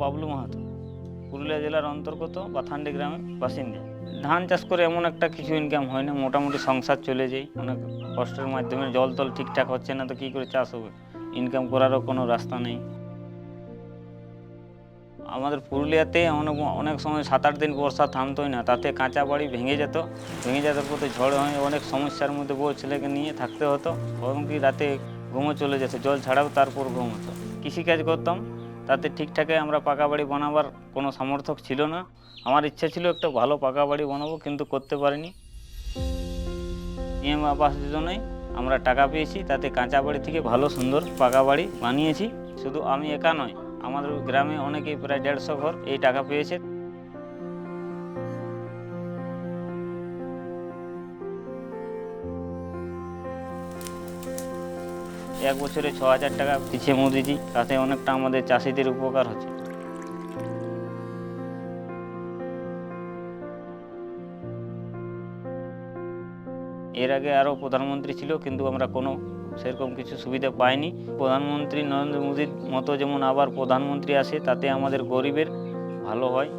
বাবলু মাহাতো, পুরুলিয়া জেলার অন্তর্গত বাথান্ডি গ্রামের বাসিন্দা। ধান চাষ করে এমন একটা কিছু ইনকাম হয় না, মোটামুটি সংসার চলে যায় অনেক কষ্টের মাধ্যমে। জল টল ঠিকঠাক হচ্ছে না তো কী করে চাষ হবে, ইনকাম করারও কোনো রাস্তা নেই। আমাদের পুরুলিয়াতে অনেক অনেক সময় 7-8 দিন বর্ষা থামতোই না, তাতে কাঁচা বাড়ি ভেঙে যেত। ভেঙে যাওয়ার পথে ঝড় হয়ে অনেক সমস্যার মধ্যে বউ ছেলেকে নিয়ে থাকতে হতো, এমনকি রাতে ঘুমও চলে যেত, জল ছাড়াও তারপর ঘুম হতো। কৃষিকাজ করতাম, তাতে ঠিকঠাকে আমরা পাকা বাড়ি বানাবার কোনো সামর্থ্য ছিল না। আমার ইচ্ছা ছিল একটা ভালো পাকা বাড়ি বানাবো, কিন্তু করতে পারিনি। পিএম আবাস যোজনায় আমরা টাকা পেয়েছি, তাতে কাঁচা বাড়ি থেকে ভালো সুন্দর পাকা বাড়ি বানিয়েছি। শুধু আমি একা নয়, আমাদের গ্রামে অনেকেই প্রায় 150 ঘর এই টাকা পেয়েছে। এক বছরে 6,000 টাকা পিছিয়ে মোদিজি, তাতে অনেকটা আমাদের চাষিদের উপকার হচ্ছে। এর আগে আরও প্রধানমন্ত্রী ছিল, কিন্তু আমরা কোনো সেরকম কিছু সুবিধা পাইনি। প্রধানমন্ত্রী নরেন্দ্র মোদির মতো যেমন আবার প্রধানমন্ত্রী আসে, তাতে আমাদের গরিবের ভালো হয়।